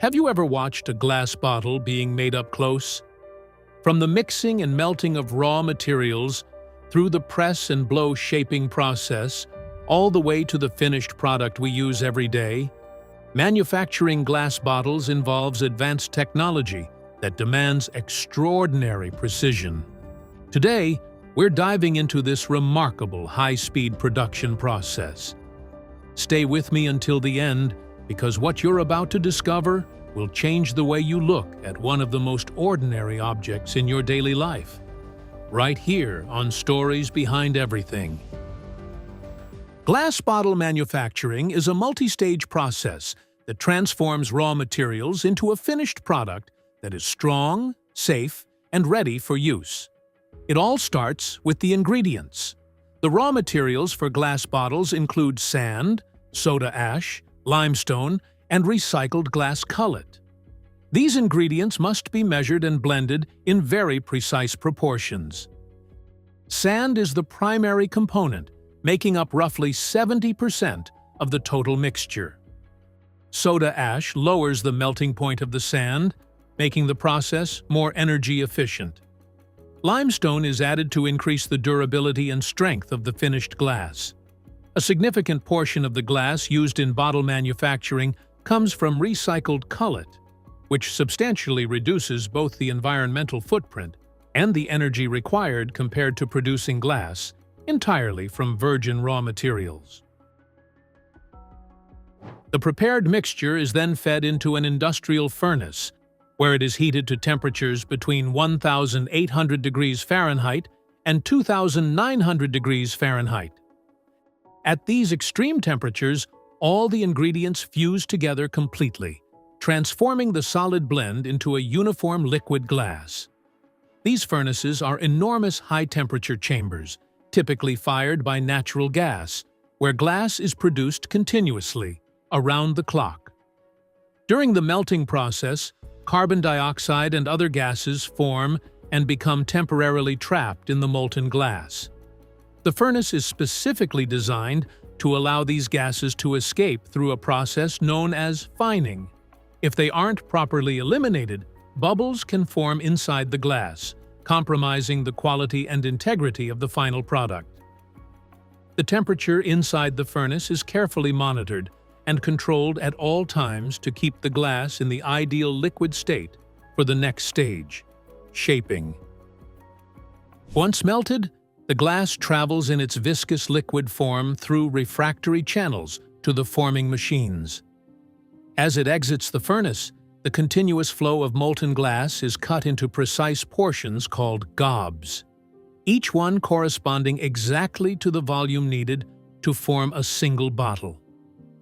Have you ever watched a glass bottle being made up close? From the mixing and melting of raw materials, through the press and blow shaping process, all the way to the finished product we use every day, manufacturing glass bottles involves advanced technology that demands extraordinary precision. Today, we're diving into this remarkable high-speed production process. Stay with me until the end, because what you're about to discover will change the way you look at one of the most ordinary objects in your daily life. Right here on Stories Behind Everything. Glass bottle manufacturing is a multi-stage process that transforms raw materials into a finished product that is strong, safe, and ready for use. It all starts with the ingredients. The raw materials for glass bottles include sand, soda ash, limestone, and recycled glass cullet. These ingredients must be measured and blended in very precise proportions. Sand is the primary component, making up roughly 70% of the total mixture. Soda ash lowers the melting point of the sand, making the process more energy efficient. Limestone is added to increase the durability and strength of the finished glass. A significant portion of the glass used in bottle manufacturing comes from recycled cullet, which substantially reduces both the environmental footprint and the energy required compared to producing glass entirely from virgin raw materials. The prepared mixture is then fed into an industrial furnace, where it is heated to temperatures between 1,800 degrees Fahrenheit and 2,900 degrees Fahrenheit. At these extreme temperatures, all the ingredients fuse together completely, transforming the solid blend into a uniform liquid glass. These furnaces are enormous high-temperature chambers, typically fired by natural gas, where glass is produced continuously, around the clock. During the melting process, carbon dioxide and other gases form and become temporarily trapped in the molten glass. The furnace is specifically designed to allow these gases to escape through a process known as fining. If they aren't properly eliminated, bubbles can form inside the glass, compromising the quality and integrity of the final product. The temperature inside the furnace is carefully monitored and controlled at all times to keep the glass in the ideal liquid state for the next stage, shaping. Once melted, the glass travels in its viscous liquid form through refractory channels to the forming machines. As it exits the furnace, the continuous flow of molten glass is cut into precise portions called gobs, each one corresponding exactly to the volume needed to form a single bottle.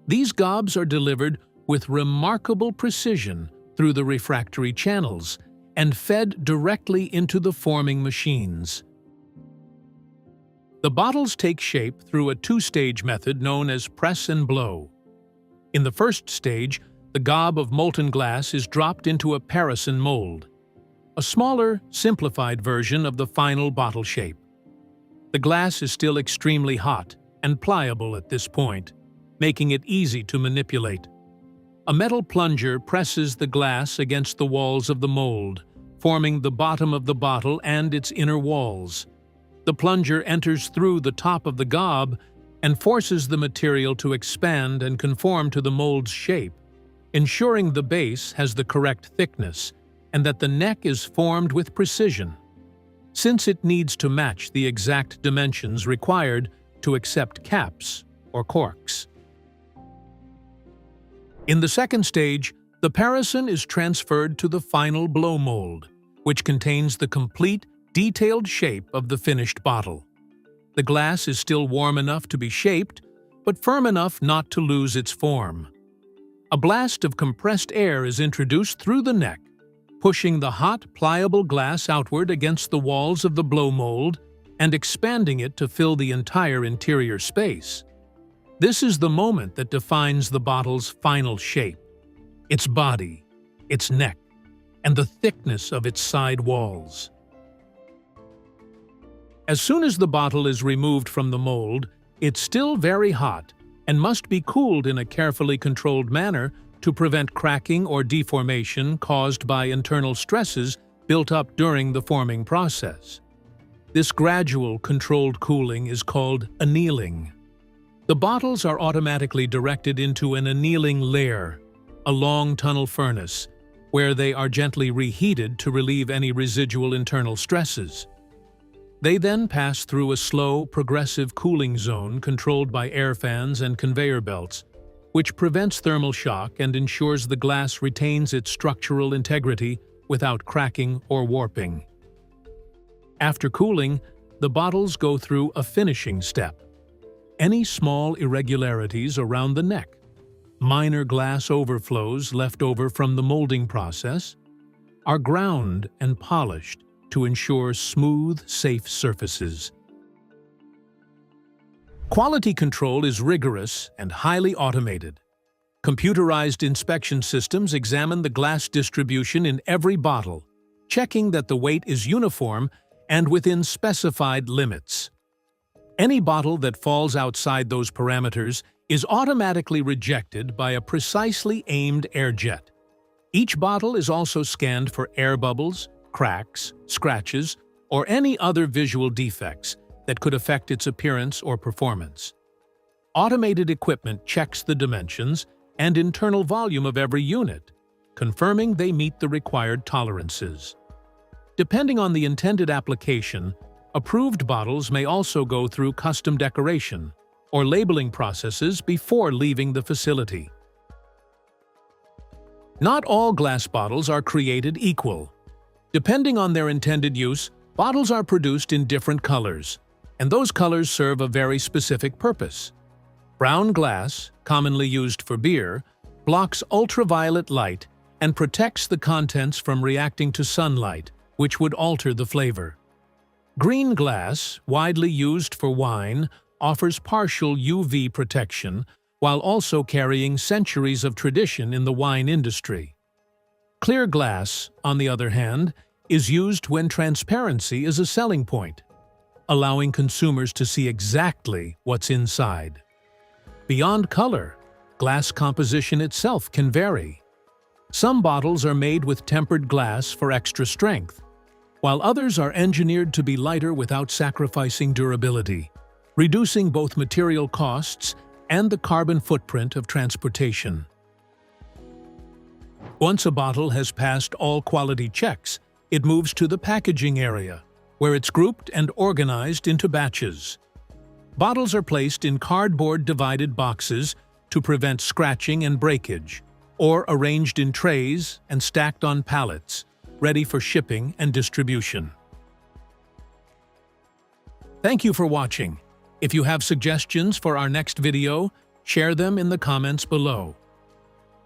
These gobs are delivered with remarkable precision through the refractory channels and fed directly into the forming machines. The bottles take shape through a two-stage method known as press and blow. In the first stage, the gob of molten glass is dropped into a parison mold, a smaller, simplified version of the final bottle shape. The glass is still extremely hot and pliable at this point, making it easy to manipulate. A metal plunger presses the glass against the walls of the mold, forming the bottom of the bottle and its inner walls. The plunger enters through the top of the gob and forces the material to expand and conform to the mold's shape, ensuring the base has the correct thickness and that the neck is formed with precision, since it needs to match the exact dimensions required to accept caps or corks. In the second stage, the parison is transferred to the final blow mold, which contains the complete, detailed shape of the finished bottle. The glass is still warm enough to be shaped, but firm enough not to lose its form. A blast of compressed air is introduced through the neck, pushing the hot, pliable glass outward against the walls of the blow mold and expanding it to fill the entire interior space. This is the moment that defines the bottle's final shape, its body, its neck, and the thickness of its side walls. As soon as the bottle is removed from the mold, it's still very hot and must be cooled in a carefully controlled manner to prevent cracking or deformation caused by internal stresses built up during the forming process. This gradual, controlled cooling is called annealing. The bottles are automatically directed into an annealing lair, a long tunnel furnace, where they are gently reheated to relieve any residual internal stresses. They then pass through a slow, progressive cooling zone controlled by air fans and conveyor belts, which prevents thermal shock and ensures the glass retains its structural integrity without cracking or warping. After cooling, the bottles go through a finishing step. Any small irregularities around the neck, minor glass overflows left over from the molding process, are ground and polished to ensure smooth, safe surfaces. Quality control is rigorous and highly automated. Computerized inspection systems examine the glass distribution in every bottle, checking that the weight is uniform and within specified limits. Any bottle that falls outside those parameters is automatically rejected by a precisely aimed air jet. Each bottle is also scanned for air bubbles, cracks, scratches, or any other visual defects that could affect its appearance or performance. Automated equipment checks the dimensions and internal volume of every unit, confirming they meet the required tolerances. Depending on the intended application, approved bottles may also go through custom decoration or labeling processes before leaving the facility. Not all glass bottles are created equal. Depending on their intended use, bottles are produced in different colors, and those colors serve a very specific purpose. Brown glass, commonly used for beer, blocks ultraviolet light and protects the contents from reacting to sunlight, which would alter the flavor. Green glass, widely used for wine, offers partial UV protection while also carrying centuries of tradition in the wine industry. Clear glass, on the other hand, is used when transparency is a selling point, allowing consumers to see exactly what's inside. Beyond color, glass composition itself can vary. Some bottles are made with tempered glass for extra strength, while others are engineered to be lighter without sacrificing durability, reducing both material costs and the carbon footprint of transportation. Once a bottle has passed all quality checks, it moves to the packaging area, where it's grouped and organized into batches. Bottles are placed in cardboard-divided boxes to prevent scratching and breakage, or arranged in trays and stacked on pallets, ready for shipping and distribution. Thank you for watching. If you have suggestions for our next video, share them in the comments below.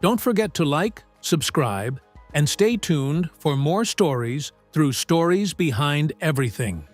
Don't forget to like, subscribe, and stay tuned for more stories through Stories Behind Everything.